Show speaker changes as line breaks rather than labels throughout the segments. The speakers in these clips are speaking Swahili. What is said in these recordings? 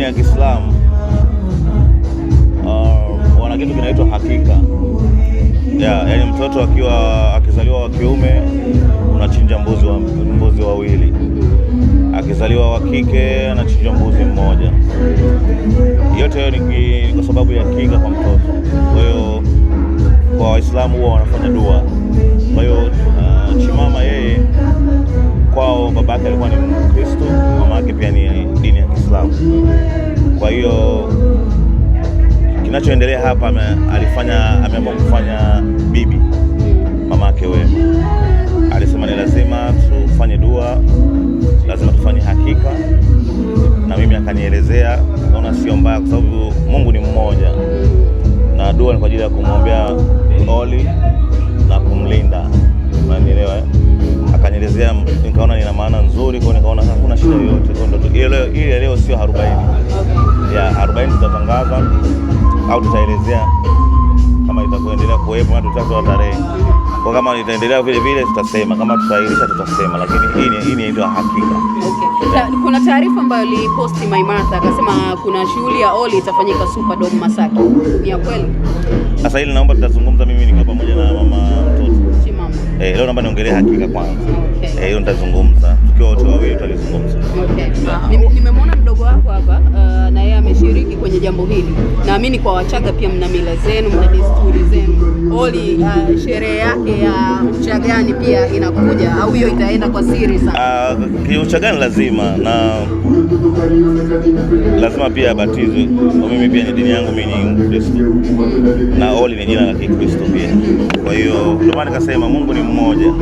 ya Kiislamu wana kitu kinaitwa hakika. Yaani mtoto akizaliwa wa kiume unachinja mbuzi wawili, akizaliwa wa kike anachinja mbuzi mmoja. Yote hiyo ni kwa sababu ya kinga kwa mtoto. Kwa hiyo kwa Waislamu huwa wanafanya dua. Kwa hiyo Chimama yeye kwao babake alikuwa ni Mkristo, mama yake pia ni dini ya Kiislamu. Kwa hiyo kinachoendelea hapa ameamua kufanya bibi mama yake Wema. Alisema ni lazima tufanye dua, lazima tufanye hakika, na mimi akanielezea, naona sio mbaya kwa sababu Mungu ni mmoja, na dua ni kwa ajili ya kumwombea Oli na kumlinda. Unanielewa? Akanielezea, nikaona ina maana nzuri, kwa nikaona hakuna shida yoyote. Ile leo sio 40. Ya 40 tutatangaza au tutaelezea kama itakuendelea kuwepo na tutatoa tarehe. Kwa kama itaendelea vile vile tutasema, kama tutairisha tutasema, lakini hii ni inaitwa hakika.
Okay. Kuna taarifa ambayo aliposti Maimartha akasema kuna shughuli ya Oli itafanyika Superdome Masaki. Ni ya kweli?
Sasa hili naomba tutazungumza mimi nikiwa pamoja na mama mtoto
Chimama.
Leo naomba niongelee hakika kwanza.
Okay.
Hiyo nitazungumza. Tukiwa wote wawili tutalizungumza.
Okay. Nimemwona mdogo wako hapa na yeye ameshiriki kwenye jambo hili. Naamini kwa Wachaga pia mna mila zenu, mna desturi zenu. Oli sherehe yake ya Uchagani pia inakuja au hiyo itaenda kwa siri sana?
Uchagani lazima pia abatizwe. Mimi pia ni dini yangu, mimi ni Mkristo. Na Oli ni jina la Kikristo pia. Kwa hiyo ndio maana nikasema Mungu ni mmoja.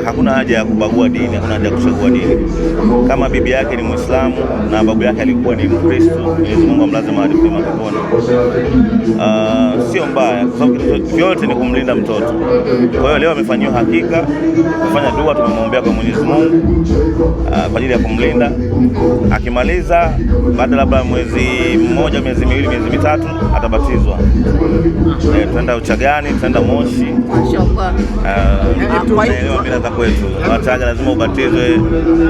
Hakuna haja ya kubagua dini, hakuna haja ya kuchagua dini. Kama bibi yake ni Muislamu na babu yake alikuwa ni Mkristo, Mwenyezi Mungu amlaze mahali pema peponi. Sio mbaya kwa sababu vyote ni kumlinda mtoto. Kwa hiyo leo amefanywa hakika, kufanya dua, tumemwombea kwa Mwenyezi Mungu kwa ajili ya kumlinda. Akimaliza baada labda mwezi mmoja, miezi miwili, miezi mitatu atabatizwa. Tutaenda Uchagani, tutaenda Moshi.
Mashaallah.
Tunaelewa mila za kwetu. Wachaga lazima ubatizwe,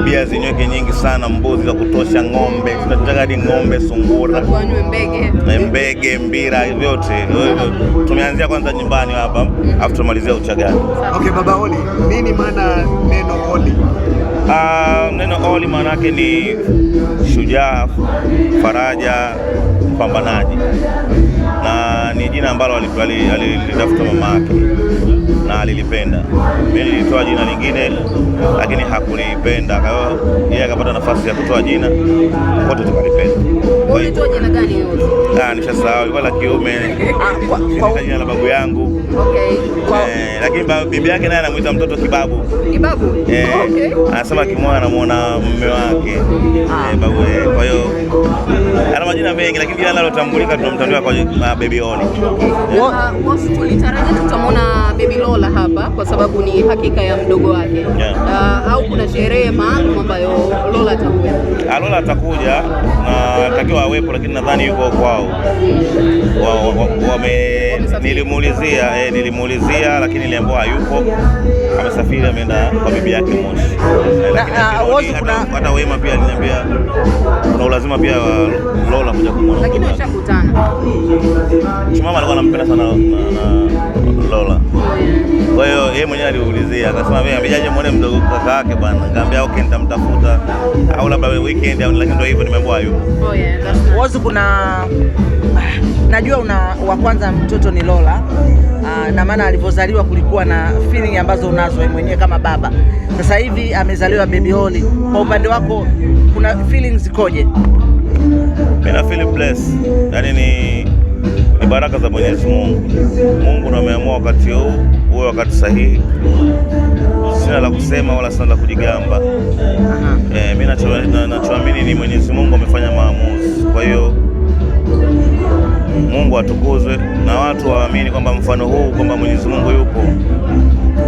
bia zinyweke nyingi sana, mbuzi za kutosha, ng'ombe, tunataka hadi ng'ombe, sungura, mbege, mbira, vyote. Tumeanzia kwanza nyumbani hapa, afu tumalizia Uchagani.
Okay, Baba Oli, nini maana neno Oli?
Neno Oli maana yake ni shujaa, faraja, mpambanaji. Na ni jina ambalo alilitafuta mama yake na alilipenda. Mimi nilitoa jina lingine lakini hakulipenda. Kwa hiyo yeye akapata nafasi ya kutoa jina, wote tukalipenda.
Ulitoa jina gani yote?
Nishasahau, ilikuwa la kiume. Kwa jina la babu yangu.
Okay.
Lakini bibi yake naye anamuita mtoto Kibabu.
Kibabu? Okay.
Anasema kimwona anamuona mume wake. Babu. Kwa hiyo ana majina mengi lakini jina linalotambulika tunamtambua kwa Baby Oli.
Tulitarajia tutamwona Baby Lola hapa kwa sababu ni hakika ya mdogo wake. Au kuna sherehe maalum ambayo Lola atakuja?
Lola atakuja na atakiwa awepo, lakini nadhani yuko kwao. Nilimuulizia lakini niliambiwa hayupo. Amesafiri, ameenda kwa bibi yake Moshi. Hata Wema pia aliniambia kuna ulazima pia Lola kuja kumwona.
Lakini washakutana.
Chimama alikuwa anampenda sana na Lola. Kwa hiyo yeye mwenyewe aliulizia, akasema mimi amejaje muone mdogo kaka yake bwana. Nikamwambia okay, nitamtafuta au labda weekend au, lakini ndio hivyo nimeambiwa hayupo.
Wazo kuna najua wa kwanza mtoto ni Lola. Na maana alivyozaliwa kulikuwa na feeling ambazo unazo wewe mwenyewe kama baba. Sasa hivi amezaliwa Baby Oli. Kwa upande wako kuna feelings zikoje?
Mimi na feel blessed. Yaani ni baraka za Mwenyezi Mungu. Mungu ndiye ameamua wakati huu uwe wakati sahihi. Sina la kusema wala sina la kujigamba. Mimi nachoamini ni Mwenyezi Mungu amefanya maamuzi. Kwa hiyo Mungu atukuzwe na watu waamini kwamba mfano huu kwamba Mwenyezi Mungu yupo.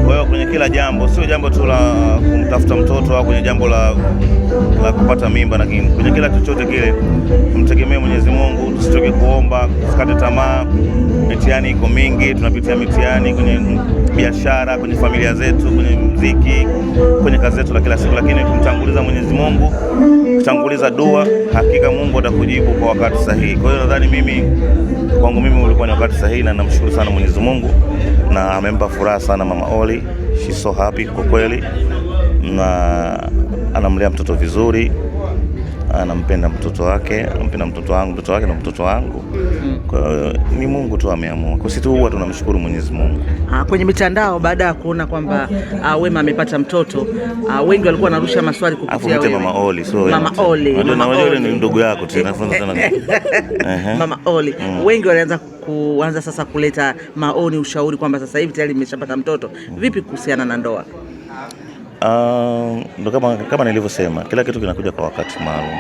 Kwa hiyo kwenye kila jambo, sio jambo tu la kumtafuta mtoto au kwenye jambo la la kupata mimba, lakini kwenye kila chochote kile mtegemee Mwenyezi Mungu, tusitoke kuomba, tusikate tamaa. Mitihani iko mingi, tunapitia mitihani kwenye biashara, kwenye familia zetu, kwenye muziki, kwenye kazi zetu la kila siku, lakini kumtanguliza Mwenyezi Mungu, kutanguliza dua, hakika Mungu atakujibu kwa wakati sahihi. Kwa hiyo nadhani kwangu mimi ulikuwa ni wakati sahihi, na namshukuru sana Mwenyezi Mungu, na amempa furaha sana Mama Olly. She's so happy kwa kweli, na anamlea mtoto vizuri, anampenda mtoto wake, anampenda mtoto wangu, mtoto wake na mtoto wangu. Kwa hiyo ni Mungu tu ameamua. Kwa sisi huwa tunamshukuru Mwenyezi Mungu.
Kwenye mitandao baada ya kuona kwamba Wema amepata mtoto, wengi walikuwa wanarusha maswali kupitia wewe.
Mama Olly, so
Mama Olly.
Unajua ni ndugu yako tena, nafunza tena.
Mama Olly. Wengi walianza sasa kuleta maoni, ushauri kwamba sasa hivi tayari nimeshapata mtoto. Vipi kuhusiana na ndoa?
Ndo kama nilivyosema, kila kitu kinakuja kwa wakati maalum.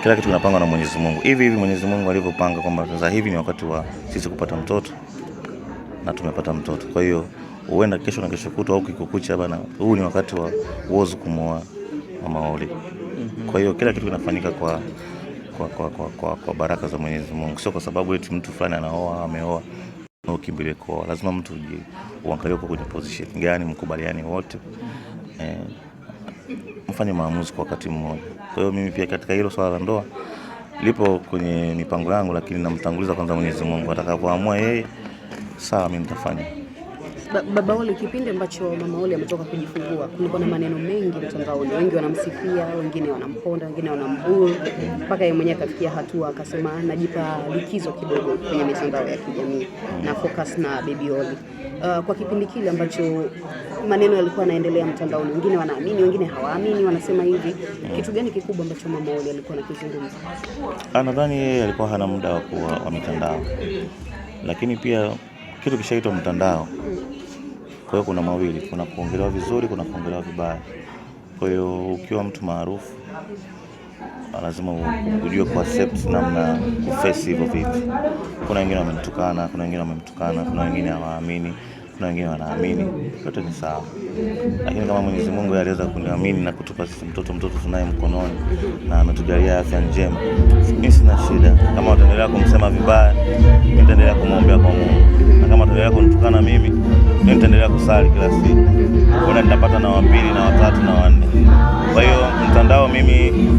Kila kitu kinapangwa na Mwenyezi Mungu. Hivi Mwenyezi Mungu alivyopanga kwamba sasa hivi ni wakati wa sisi kupata mtoto, na tumepata mtoto. Kwa hiyo huenda kesho na kesho kutwa au kikukucha bana, huu ni wakati wa uozo kumwoa Mama Olly. Kwa hiyo kila kitu kinafanyika kwa baraka za Mwenyezi Mungu. Sio kwa sababu eti mtu fulani anaoa, ameoa na ukimbilie kuoa. Lazima mtu uangalie uko kwenye position gani, mkubaliane wote. Mfanye maamuzi kwa wakati mmoja. Kwa hiyo mimi pia katika hilo swala la ndoa lipo kwenye mipango yangu, lakini namtanguliza kwanza Mwenyezi Mungu. Atakapoamua yeye, sawa, mimi nitafanya.
Baba Olly, kipindi ambacho Mama Olly ametoka kujifungua, kulikuwa na maneno mengi mtandaoni. Wengi wanamsifia, wengine wanamponda, wengine wanamburu, mpaka yeye mwenyewe akafikia hatua akasema najipa likizo kidogo kwenye mitandao ya kijamii na focus na Baby Olly. Kwa kipindi kile ambacho maneno yalikuwa yanaendelea mtandaoni, wengine wanaamini, wengine hawaamini, wanasema hivi, kitu gani kikubwa ambacho Mama Olly alikuwa anakizungumza?
Nadhani yeye alikuwa hana muda wa mitandao, lakini pia kitu kishaitwa mtandao. Kwa hiyo kuna mawili, kuna kuongelewa vizuri, kuna kuongelewa vibaya. Kwa hiyo ukiwa mtu maarufu lazima ujue kuaccept namna kuface hivyo vitu. Kuna wengine wamemtukana, kuna wengine hawaamini, kuna wengine wanaamini. Yote ni sawa. Lakini kama Mwenyezi Mungu aliweza kuniamini na kutupa sisi mtoto tunaye mkononi na ametujalia afya njema, mimi sina shida. Kama wataendelea kumsema vibaya, mimi nitaendelea kumwombea kwa Mungu. Na kama wataendelea kunitukana mimi nitaendelea kusali kila siku. Kuna nitapata na wa pili na watatu na wanne. Kwa hiyo mtandao mimi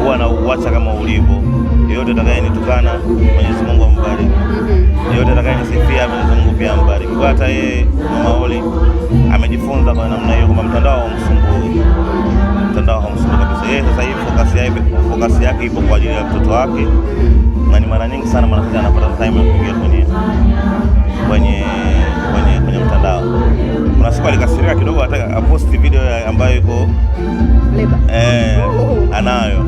huwa na uacha kama ulivyo. Yeyote atakayenitukana, Mwenyezi Mungu ambariki. Yeyote atakayenisifia, Mwenyezi Mungu pia ambariki. Kwa hata yeye Mama Olly amejifunza kwa namna hiyo kwamba mtandao haumsumbui. Mtandao haumsumbui kabisa. Yeye sasa hivi focus yake ipo kwa ajili ya mtoto wake. Na ni mara nyingi sana mwanamke anapata time ya kuingia kwenye mtandao. Kuna siku alikasirika kidogo, ataka aposti video ambayo iko anayo.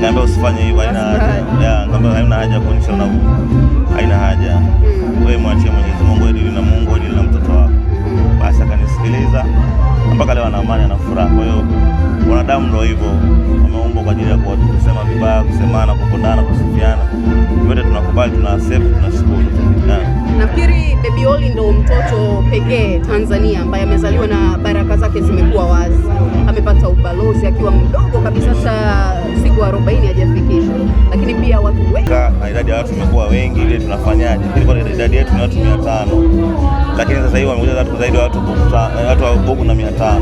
Niambia usifanye hivyo, haina haja. Ngombe haina haja kuonyesha haina haja. Wewe mwachie Mwenyezi Mungu, edili na Mungu, edili na mtoto wako. Basi akanisikiliza mpaka leo ana amani na furaha. Kwa hiyo wanadamu ndio hivyo, wameumbwa kwa ajili ya kusema vibaya, kusemana, kupondana, kusifiana. Yote tunakubali, tuna accept, tunashukuru.
Nafikiri Baby Olly ndo mtoto pekee Tanzania ambaye amezaliwa na baraka zake zimekuwa wazi. Amepata ubalozi akiwa mdogo kabisa, hata siku 40 hajafikisha. Lakini pia watu wengi,
na idadi ya watu imekuwa wengi, ile tunafanyaje? Ilikuwa idadi yetu ni watu 500. Lakini sasa hivi wamekuja watu zaidi ya watu 500.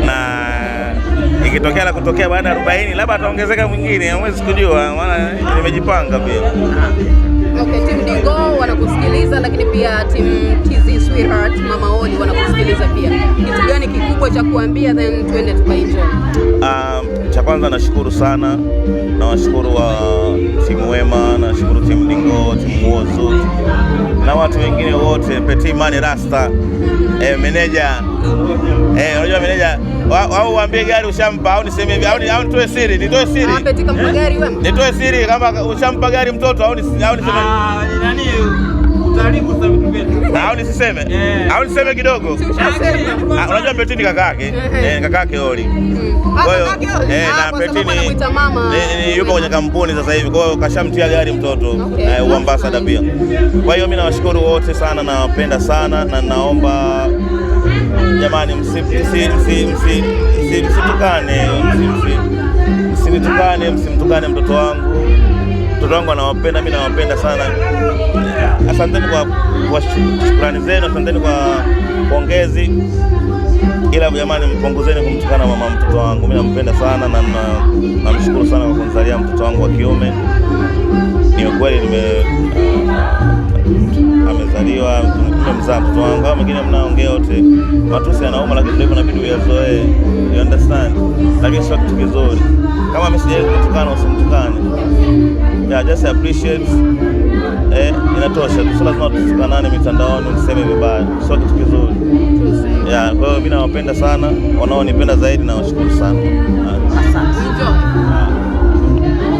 Na ikitokea la kutokea baada ya 40 labda ataongezeka mwingine, hamwezi kujua, maana nimejipanga pia.
Okay, Team Dingo wanakusikiliza, lakini pia Team TZ Sweetheart Mama Olly wanakusikiliza pia. Kitu gani kikubwa cha kuambia, then tuende tukaenjoy?
Cha kwanza nashukuru sana. Nawashukuru wa Team Wema, nashukuru Team Dingo, Team Wozo na watu wengine wote, Petit Mani Rasta, meneja. Unajua meneja, au waambie gari ushampa au niseme hivi au nitoe siri? Nitoe siri.
Petit kama gari Wema.
Nitoe siri kama ushampa gari mtoto au niseme
nani utaribu sasa vitu vyetu.
Au niseme? Au niseme kidogo? Unajua Petit ni kakake. Kakake Olly. Kwa hiyo na Petit ni yupo kwenye kampuni sasa hivi. Kwa hiyo kashamtia gari mtoto, ambassador pia. Kwa hiyo mimi nawashukuru wote sana, nawapenda sana, na naomba jamani, msimtukane mtoto wangu. Mtoto wangu anawapenda, mimi nawapenda sana. Asanteni kwa shukrani zenu, asanteni kwa pongezi, ila jamani, mpongezeni kumtukana mama mtoto wangu. Mimi nampenda sana na namshukuru sana kwa kunizalia mtoto wangu wa kiume. Ni kweli amezaliwa, nimemzaa mtoto wangu. Hao wengine mnaongea wote matusi yanauma, lakini ndio inabidi uyazoee, you understand, lakini sio kitu kizuri. Kama mimi sijawahi kutukana, usimtukane. Yeah, just appreciate. Inatosha. Sio lazima tutukanane mitandaoni, mseme vibaya, sio kitu kizuri. Yeah, kwa hiyo mimi nawapenda sana, wanaonipenda zaidi na washukuru sana.